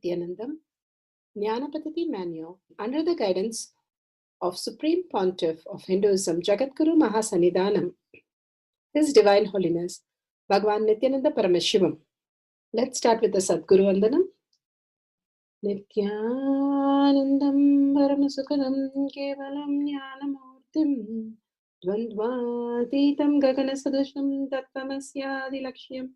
Nithyanandam Jnanapatati Manual under the guidance of Supreme Pontiff of Hinduism, Jagadguru Mahasannidhanam, His Divine Holiness, Bhagavan Nithyananda Paramashivam. Let's start with the Sadguru Vandanam. Nithyanandam Paramasukadam Kevalam Jnanamurtim Dvandvatitam Gaganasadusham Tattvamasyaadilakshya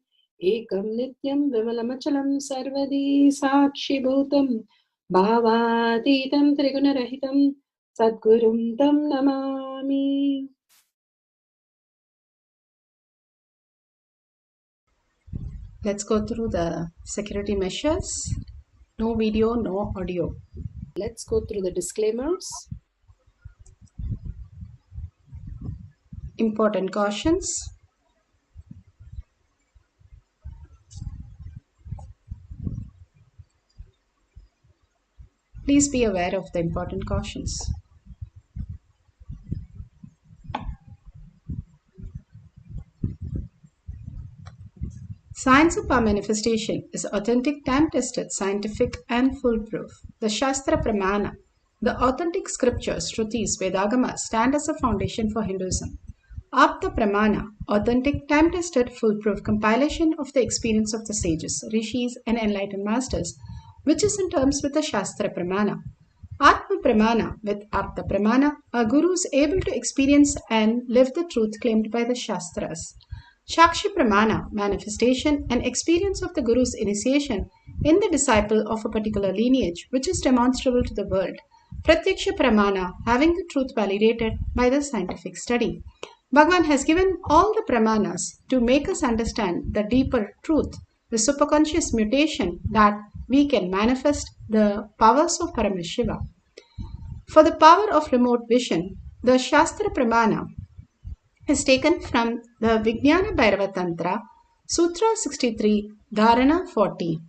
Ekam Nityam Vimalamachalam Sarvadi Sakshibhutam Bhavatitam Trigunarahitam Sadgurum Tam Namami. Let's go through the security measures. No video, no audio. Let's go through the disclaimers. Important cautions. Please be aware of the important cautions. Science of our manifestation is authentic, time-tested, scientific and foolproof. The Shastra Pramana, the authentic scriptures, Shrutis, Vedagamas, stand as a foundation for Hinduism. Apta Pramana, authentic, time-tested, foolproof compilation of the experience of the sages, rishis and enlightened masters, which is in terms with the Shastra Pramana. Atma Pramana, with Apta Pramana, a guru is able to experience and live the truth claimed by the Shastras. Shakshi Pramana, manifestation and experience of the Guru's initiation in the disciple of a particular lineage, which is demonstrable to the world. Pratyaksha Pramana, having the truth validated by the scientific study. Bhagavan has given all the Pramanas to make us understand the deeper truth, the superconscious mutation that we can manifest the powers of Paramashiva. For the power of remote vision, the Shastra Pramana is taken from the Vijnana Bhairava Tantra, Sutra 63, Dharana 40.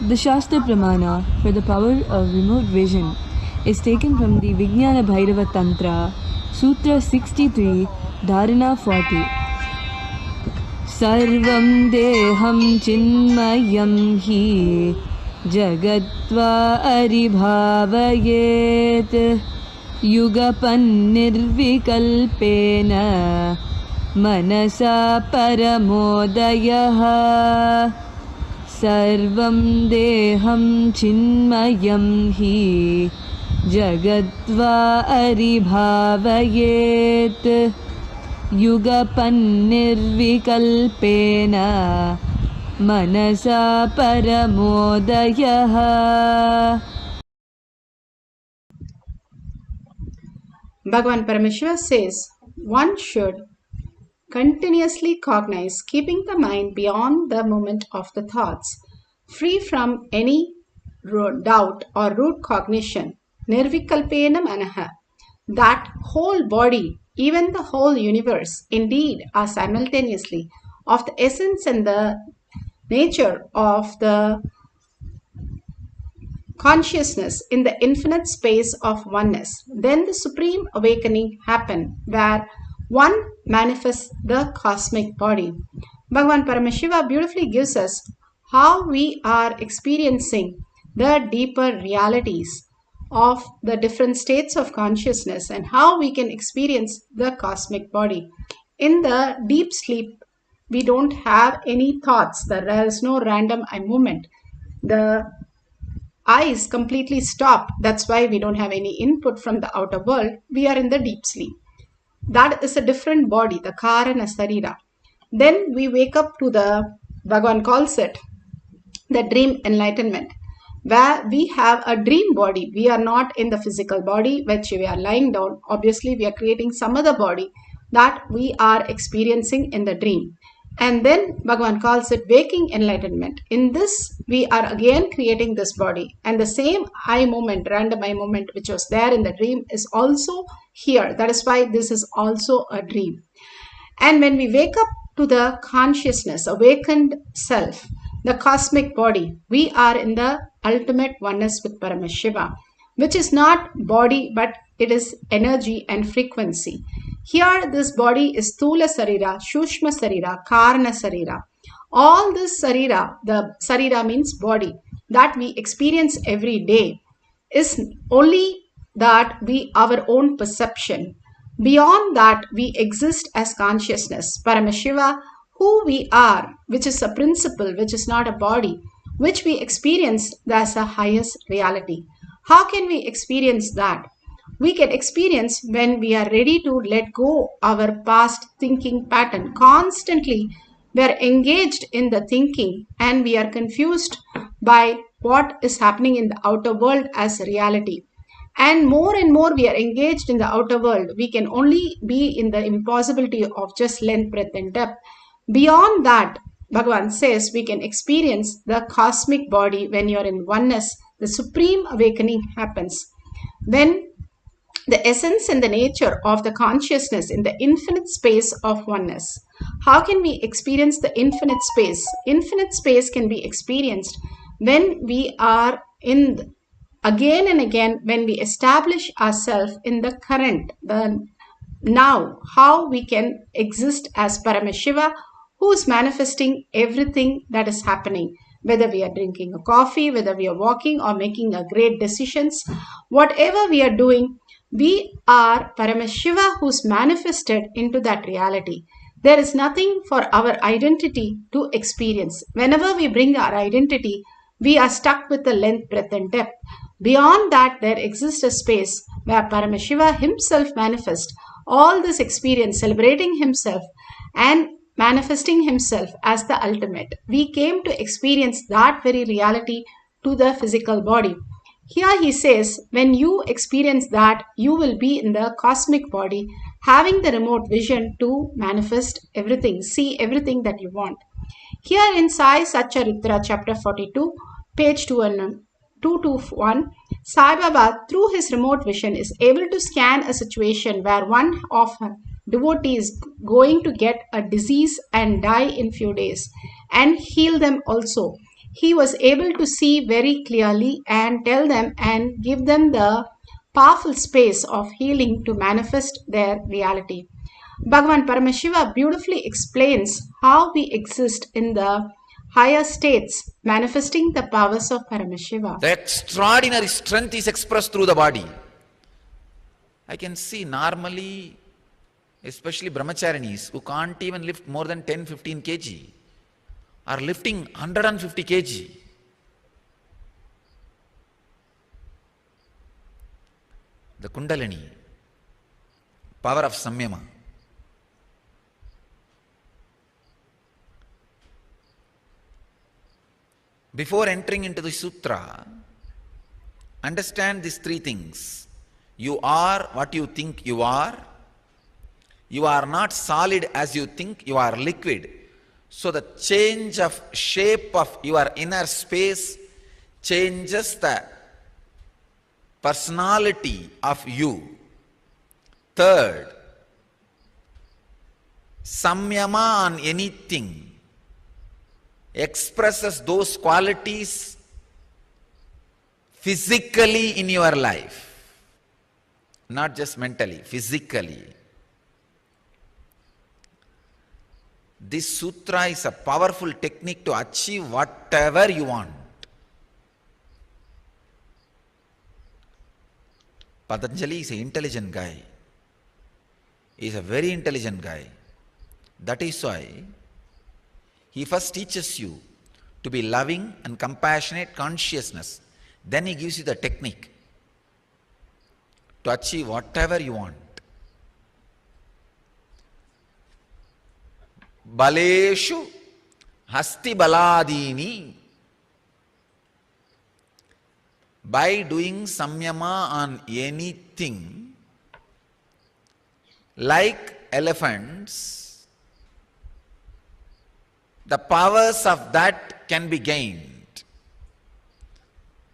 The Shastra Pramana for the power of remote vision is taken from the Vijnana Bhairava Tantra, Sutra 63, Dharana 40. Sarvam deham chinmayam hi jagatva aribhavayet yugapan nirvikalpena manasa paramodayaha. Sarvam deham chinmayam hi jagatva aribhavayet yugapan nirvikalpena manasa paramodayaha. Bhagavan Paramashiva says one should continuously cognize, keeping the mind beyond the moment of the thoughts, free from any doubt or root cognition. Nirvikalpena manaha, that whole body, even the whole universe, indeed are simultaneously of the essence and the nature of the consciousness in the infinite space of oneness. Then the supreme awakening happens, where one manifests the cosmic body. Bhagavan Paramashiva beautifully gives us how we are experiencing the deeper realities of the different states of consciousness and how we can experience the cosmic body. In the deep sleep, we don't have any thoughts. There is no random eye movement. The eyes completely stop. That's why we don't have any input from the outer world. We are in the deep sleep. That is a different body, the Karana Sarira. Then we wake up to the, Bhagavan calls it, the dream enlightenment, where we have a dream body. We are not in the physical body, which we are lying down. Obviously, we are creating some other body that we are experiencing in the dream. And then Bhagavan calls it waking enlightenment. In this, we are again creating this body. And the same eye movement, random eye movement, which was there in the dream is also here. That is why this is also a dream. And when we wake up to the consciousness, awakened self, the cosmic body. We are in the ultimate oneness with Paramashiva, which is not body but it is energy and frequency. Here this body is Stula Sarira, Shushma Sarira, Karana Sarira. All this Sarira, the Sarira means body, that we experience every day is only that we our own perception. Beyond that, we exist as consciousness. Paramashiva, who we are, which is a principle, which is not a body, which we experience as a highest reality. How can we experience that? We can experience when we are ready to let go our past thinking pattern. Constantly, we are engaged in the thinking and we are confused by what is happening in the outer world as reality. And more we are engaged in the outer world, we can only be in the impossibility of just length, breadth, and depth. Beyond that, Bhagavan says we can experience the cosmic body when you're in oneness. The supreme awakening happens. When the essence and the nature of the consciousness in the infinite space of oneness. How can we experience the infinite space? Infinite space can be experienced when we are in again and again, when we establish ourselves in the current, the now, how we can exist as Paramashiva, who is manifesting everything that is happening. Whether we are drinking a coffee, whether we are walking or making a great decisions, whatever we are doing, we are Paramashiva who's manifested into that reality. There is nothing for our identity to experience. Whenever we bring our identity, we are stuck with the length, breadth, and depth. Beyond that, there exists a space where Paramashiva himself manifests all this experience, celebrating himself and manifesting himself as the ultimate. We came to experience that very reality to the physical body. Here he says, when you experience that, you will be in the cosmic body, having the remote vision to manifest everything, see everything that you want. Here in Sai Satcharitra, chapter 42, page 221, Sai Baba, through his remote vision, is able to scan a situation where one of devotee is going to get a disease and die in few days and heal them also. He was able to see very clearly and tell them and give them the powerful space of healing to manifest their reality. Bhagavan Paramashiva beautifully explains how we exist in the higher states, manifesting the powers of Paramashiva. The extraordinary strength is expressed through the body. I can see normally, especially brahmacharinis who can't even lift more than 10-15 kg, are lifting 150 kg. The Kundalini, power of Samyama. Before entering into the sutra, understand these three things. You are what you think you are. You are not solid as you think, you are liquid. So the change of shape of your inner space changes the personality of you. Third, samyama on anything expresses those qualities physically in your life, not just mentally, physically. This sutra is a powerful technique to achieve whatever you want. Patanjali is an intelligent guy. He is a very intelligent guy. That is why he first teaches you to be loving and compassionate consciousness. Then he gives you the technique to achieve whatever you want. Baleshu hasti baladini. By doing samyama on anything, like elephants, the powers of that can be gained.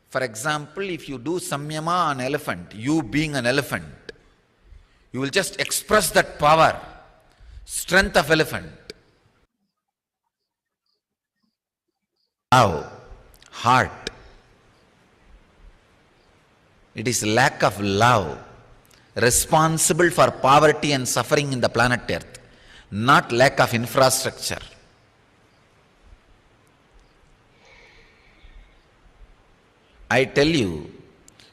For example, if you do samyama on elephant, you being an elephant, you will just express that power, strength of elephant. love, heart. It is lack of love responsible for poverty and suffering in the planet Earth, not lack of infrastructure. I tell you,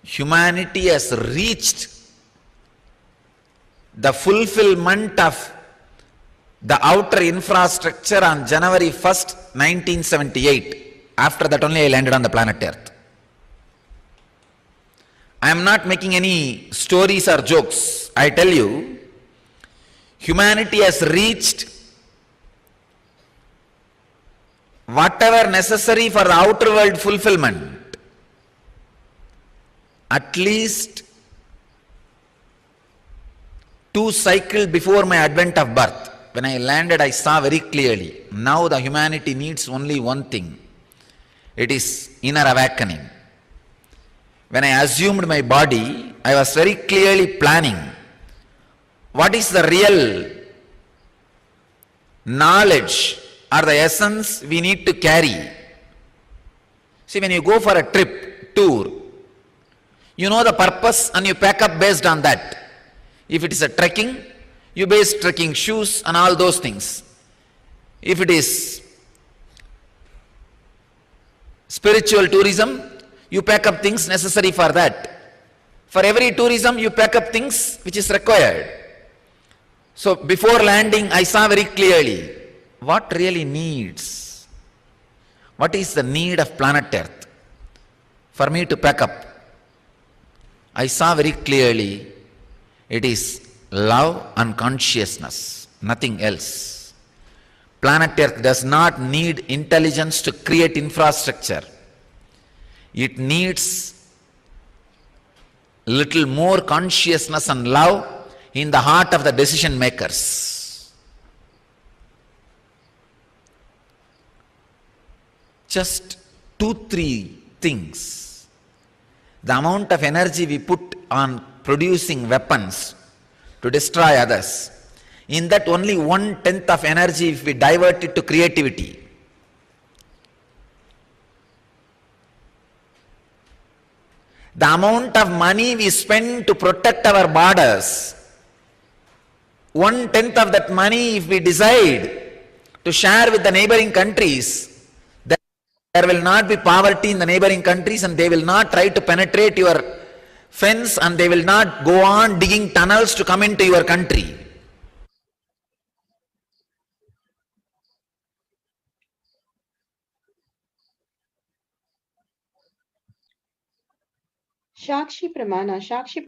humanity has reached the fulfillment of the outer infrastructure on January 1st, 1978. After that only I landed on the planet Earth. I am not making any stories or jokes. I tell you, humanity has reached whatever necessary for the outer world fulfillment. At least 2 cycles before my advent of birth. When I landed, I saw very clearly, now the humanity needs only one thing. It is inner awakening. When I assumed my body, I was very clearly planning what is the real knowledge or the essence we need to carry. See, when you go for a trip, tour, you know the purpose and you pack up based on that. If it is a trekking, you base trekking shoes and all those things. If it is spiritual tourism, you pack up things necessary for that. For every tourism, you pack up things which is required. So before landing, I saw very clearly what really needs. What is the need of planet Earth for me to pack up? I saw very clearly it is love and consciousness, nothing else. Planet Earth does not need intelligence to create infrastructure. It needs little more consciousness and love in the heart of the decision makers. Just 2-3 things. The amount of energy we put on producing weapons to destroy others, in that only 1/10 of energy if we divert it to creativity. The amount of money we spend to protect our borders, 1/10 of that money if we decide to share with the neighboring countries, there will not be poverty in the neighboring countries and they will not try to penetrate your fence and they will not go on digging tunnels to come into your country. Shakshi Pramana. Shakshi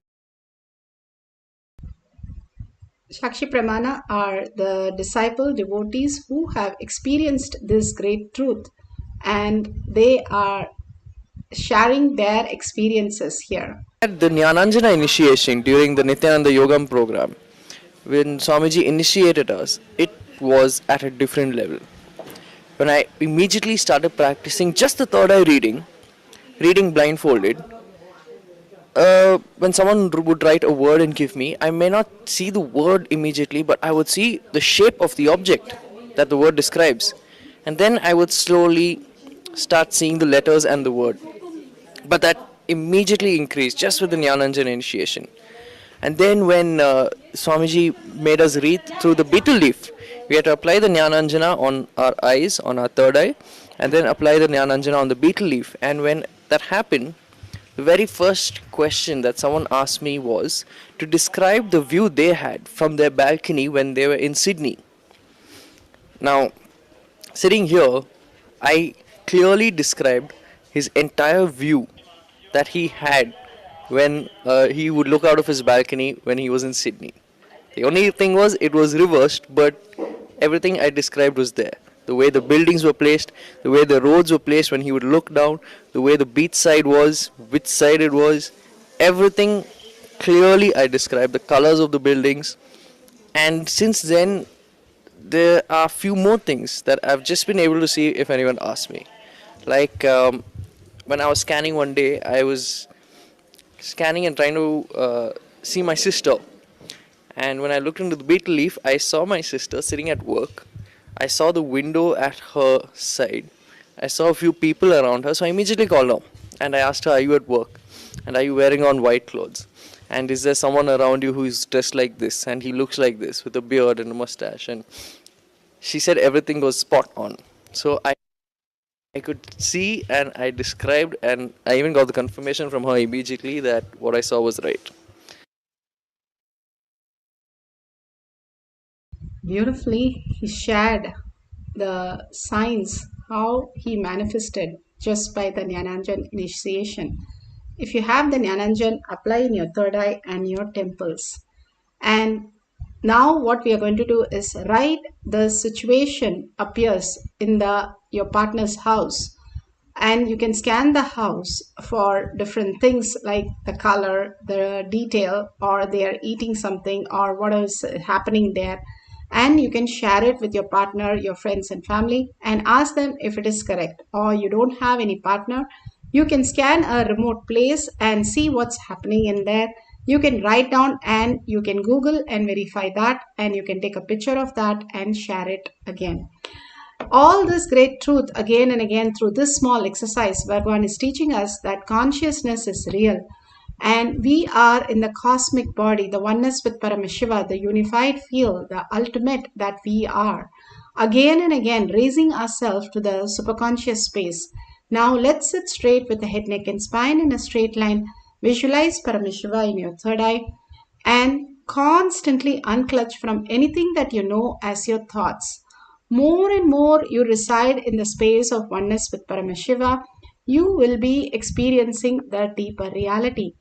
Pramana are the disciple devotees who have experienced this great truth, and they are sharing their experiences here. At the Jnananjana initiation during the Nithyananda Yogam program, when Swamiji initiated us, it was at a different level. When I immediately started practicing just the third eye reading blindfolded, when someone would write a word and give me, I may not see the word immediately, but I would see the shape of the object that the word describes. And then I would slowly start seeing the letters and the word. But that immediately increased just with the Jnananjana initiation. And then when Swamiji made us read through the betel leaf, we had to apply the Jnananjana on our eyes, on our third eye, and then apply the Jnananjana on the betel leaf. And when that happened, the very first question that someone asked me was to describe the view they had from their balcony when they were in Sydney. Now, sitting here, I clearly described his entire view that he had when he would look out of his balcony when he was in Sydney. The only thing was it was reversed, but everything I described was there. The way the buildings were placed, the way the roads were placed when he would look down, the way the beach side was, which side it was, everything clearly I described, the colors of the buildings. And since then, there are a few more things that I've just been able to see if anyone asks me. Like when I was scanning one day, I was scanning and trying to see my sister. And when I looked into the betel leaf, I saw my sister sitting at work. I saw the window at her side. I saw a few people around her, so I immediately called her and I asked her, "Are you at work? And are you wearing on white clothes? And is there someone around you who is dressed like this and he looks like this with a beard and a mustache?" And she said everything was spot on. So I could see and I described, and I even got the confirmation from her immediately that what I saw was right. Beautifully, he shared the signs, how he manifested just by the Jnananjan initiation. If you have the Jnananjan, apply in your third eye and your temples. And now what we are going to do is write the situation appears in your partner's house, and you can scan the house for different things like the color, the detail, or they are eating something, or what is happening there. And you can share it with your partner, your friends and family, and ask them if it is correct. Or you don't have any partner, you can scan a remote place and see what's happening in there. You can write down and you can Google and verify that, and you can take a picture of that and share it again. All this great truth again and again through this small exercise, Bhagavan is teaching us that consciousness is real and we are in the cosmic body, the oneness with Paramashiva, the unified field, the ultimate that we are. Again and again raising ourselves to the superconscious space. Now let's sit straight with the head, neck and spine in a straight line. Visualize Paramashiva in your third eye and constantly unclutch from anything that you know as your thoughts. More and more you reside in the space of oneness with Paramashiva, you will be experiencing the deeper reality.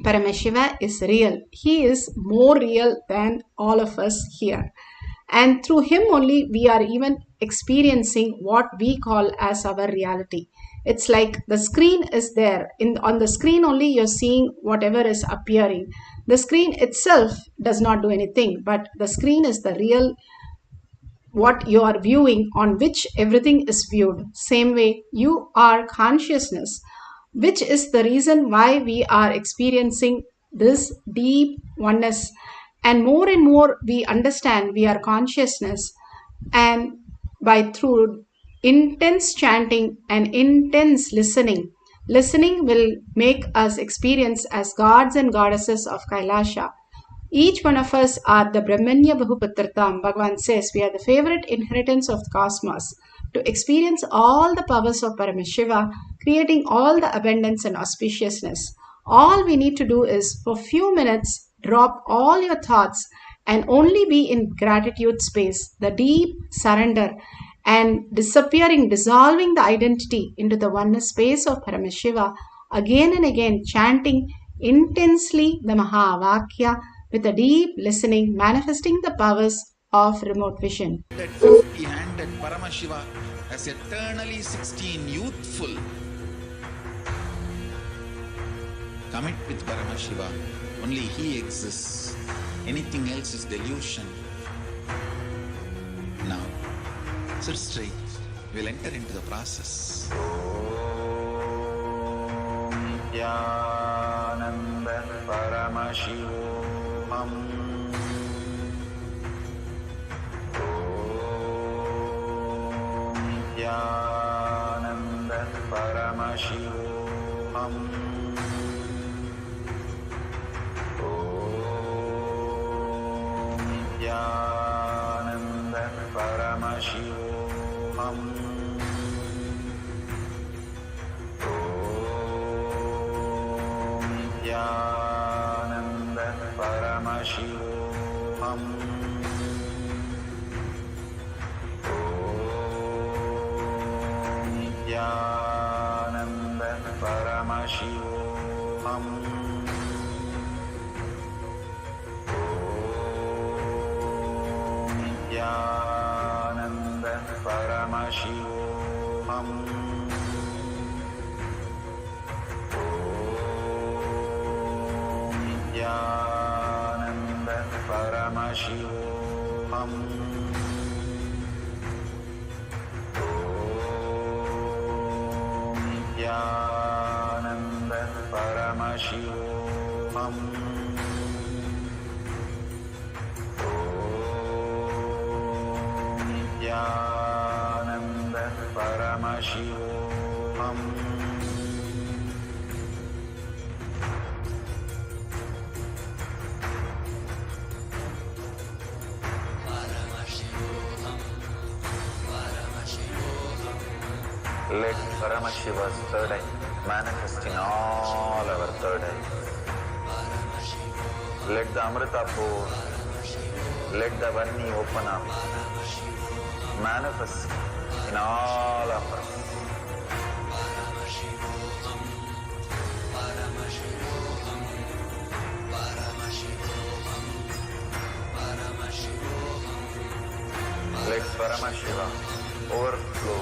Paramashiva is real. He is more real than all of us here. And through him only we are even experiencing what we call as our reality. It's like the screen is there. On the screen only you're seeing whatever is appearing. The screen itself does not do anything, but the screen is the real what you are viewing, on which everything is viewed. Same way, you are consciousness, which is the reason why we are experiencing this deep oneness. And more we understand we are consciousness, and by through intense chanting and intense listening will make us experience as gods and goddesses of Kailasa. Each one of us are the Brahmanya Bahuputratam. Bhagavan says we are the favorite inheritance of the cosmos to experience all the powers of Paramashiva, creating all the abundance and auspiciousness. All we need to do is for few minutes drop all your thoughts and only be in gratitude space, the deep surrender and dissolving the identity into the oneness space of Paramashiva, again and again chanting intensely the Mahavakya with a deep listening, manifesting the powers of remote vision. That 50-handed Paramashiva as eternally 16, youthful. Commit with Paramashiva. Only he exists. Anything else is delusion. Now, sit straight. We'll enter into the process. Nithyananda Paramashivoham. Nithyananda Paramashivoham. Nithyananda Paramashivoham. Nithyananda Paramashivoham. Nithyananda Paramashivoham. Nithyananda Paramashivoham. Nithyananda Paramashivoham. Nithyananda Paramashivoham. Nithyananda Paramashivoham. Paramashiva's third eye manifest in all our third eyes. Let the Amrita pour, let the Varni open up, manifest in all of us. Let Paramashiva overflow,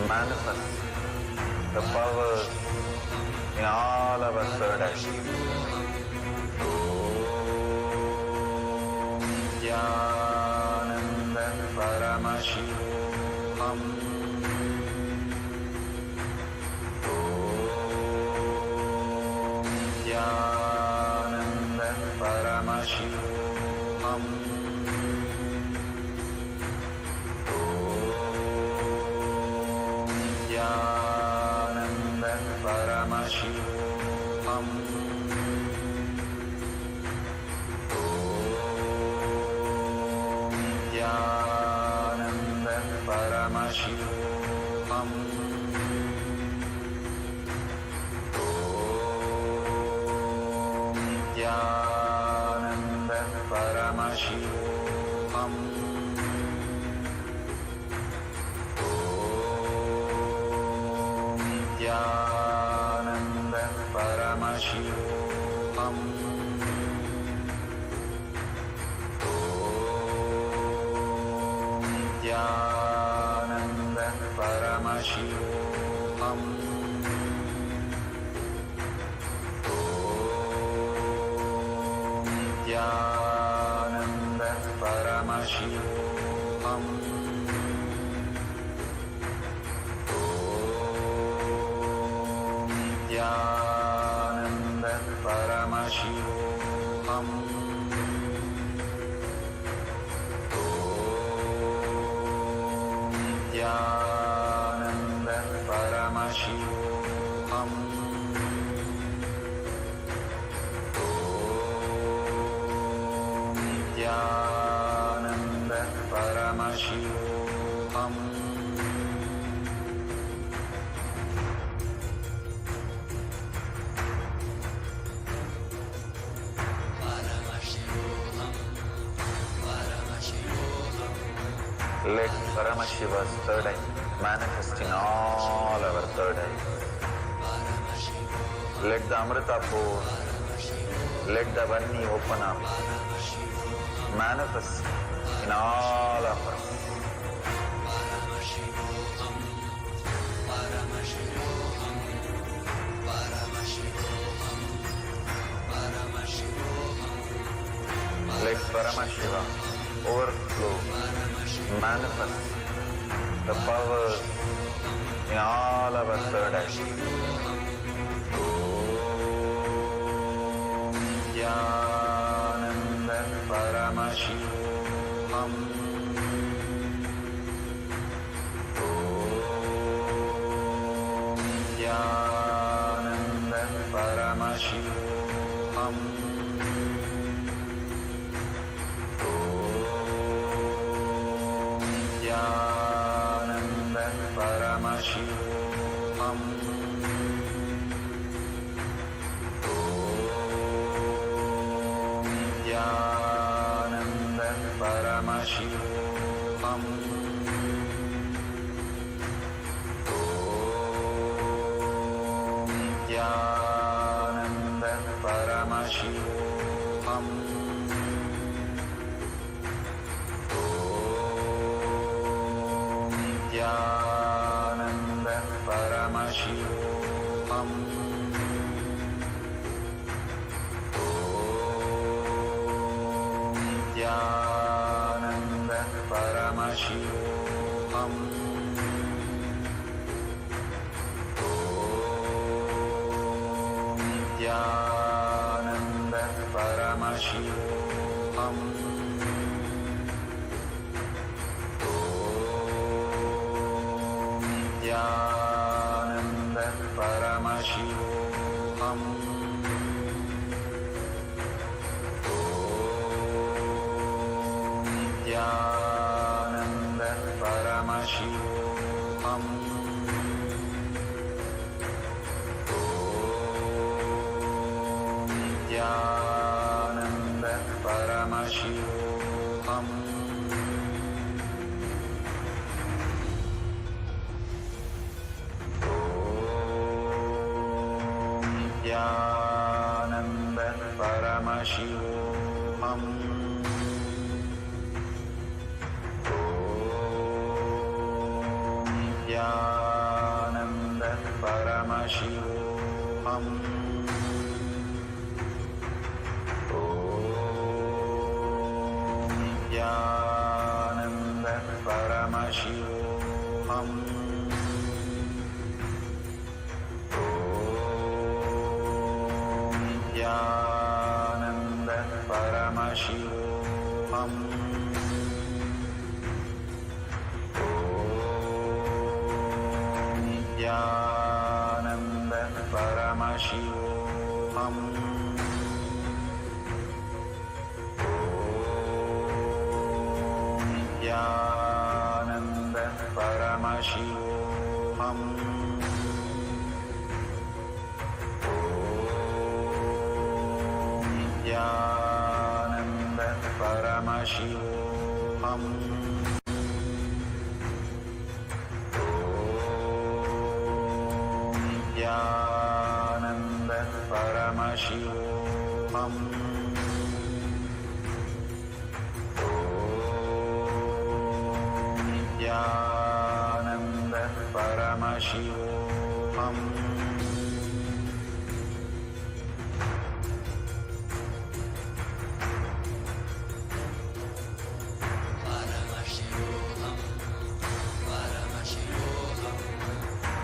manifest the powers in all our third eye. Om Jnananda Paramashivoham. Om Jnananda Paramashivoham. Nithyananda Paramashivam. Om Nithyananda Paramashivam. Om Nithyananda Paramashivam. Nithyananda Paramashivoham. Om Nithyananda Paramashivoham. Om Nithyananda Paramashivoham. Nithyananda Paramashivoham. Om Nithyananda Paramashivoham. Om Nithyananda Paramashivoham. Let Paramashiva's third eye manifest in all our third eyes. Let the Amrita pour, let the Varni open up, manifest in all of us. Let Paramashiva overflow, manifest the powers in all our third eyes. Om Jnananda Paramashivoham. Om Jnananda Paramashivoham. Nithyananda Paramashivoham. Om Nithyananda Paramashivoham. Om Nithyananda Paramashivoham. Nithyananda Paramashivoham. Om Nithyananda Paramashivoham. Om Nithyananda Paramashivoham. Nithyananda Paramashivoham. Om Nithyananda Paramashivoham. Nithyananda Paramashivoham. Nithyananda Paramashivoham. Nithyananda Paramashivoham. Nithyananda Paramashivoham. Nithyananda Paramashivoham. Nithyananda Paramashivoham. Nithyananda Paramashivoham. Nithyananda Paramashivoham. Nithyananda Paramashivoham. Nithyananda Paramashivoham.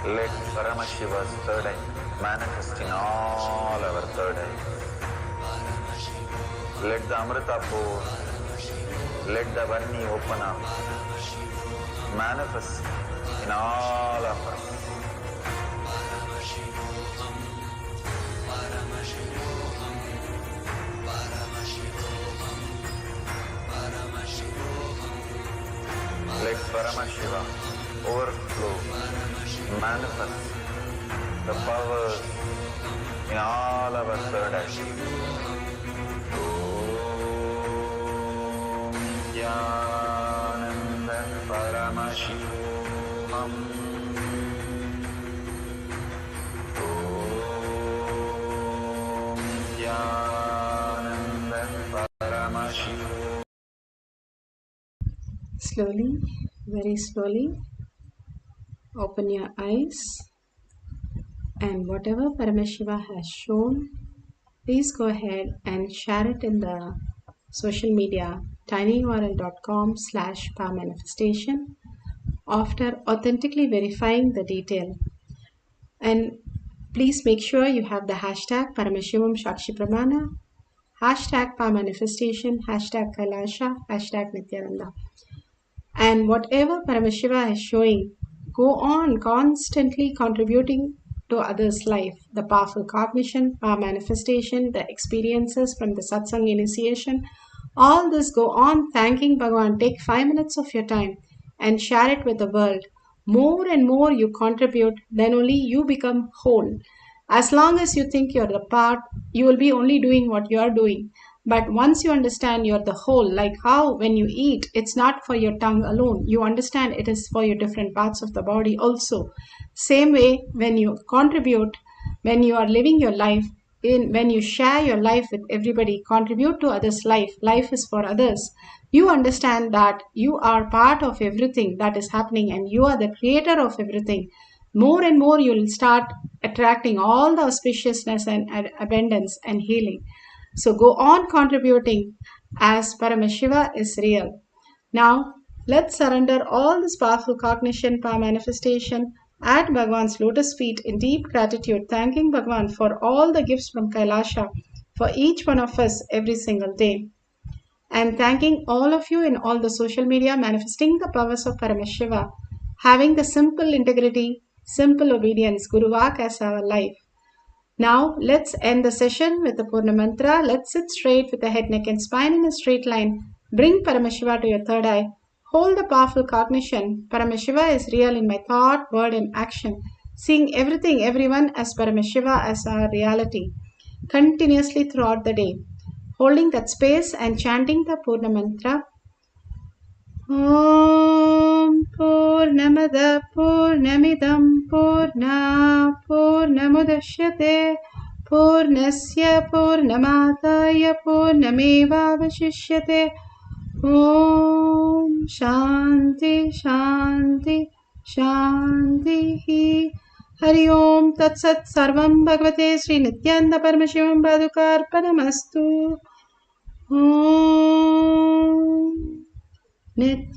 Let Paramashiva's third eye manifest in all our third eyes. Let the Amrita pour, let the Vani open up, manifest in all of us. Let Paramashiva overflow, manifest the powers in all our third eye. Nithyananda Paramashivoham. Nithyananda Paramashivoham. Slowly, very slowly, open your eyes, and whatever Paramashiva has shown, please go ahead and share it in the social media tinyurl.com/powermanifestation after authentically verifying the detail. And please make sure you have the hashtag Paramashivam Shakshi Pramana, hashtag Power Manifestation, hashtag KAILASA, hashtag Nithyananda. And whatever Paramashiva is showing, go on constantly contributing to others' life. The powerful cognition, power manifestation, the experiences from the satsang initiation, all this go on thanking Bhagavan. Take 5 minutes of your time and share it with the world. More and more you contribute, then only you become whole. As long as you think you're the part, you will be only doing what you are doing. But once you understand you're the whole, like how when you eat, it's not for your tongue alone. You understand it is for your different parts of the body also. Same way, when you contribute, when you are living your life, when you share your life with everybody, contribute to others' life, life is for others. You understand that you are part of everything that is happening and you are the creator of everything. More and more you will start attracting all the auspiciousness and abundance and healing. So go on contributing as Paramashiva is real. Now, let's surrender all this powerful cognition, power manifestation at Bhagavan's lotus feet in deep gratitude, thanking Bhagavan for all the gifts from Kailasa for each one of us every single day. And thanking all of you in all the social media manifesting the powers of Paramashiva, having the simple integrity, simple obedience, Guru Vak as our life. Now, let's end the session with the Purna Mantra. Let's sit straight with the head, neck and spine in a straight line. Bring Paramashiva to your third eye. Hold the powerful cognition. Paramashiva is real in my thought, word and action. Seeing everything, everyone as Paramashiva as our reality. continuously throughout the day, holding that space and chanting the Purna mantra. Om Purnamada Purnamidam Purna Purnamudashyate Purnasya Purnamadaya Purnamevavashishyate. Om Shanti Shanti Shanti. Hari Om Tat Sat Sarvam Bhagavate Sri Nithyananda Paramashivam Padukarpanamastu. Om Nithyanandam.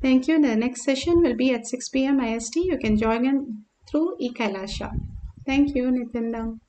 Thank you. The next session will be at 6 p.m. IST. You can join in through KAILASA. Thank you, Nithyanandam.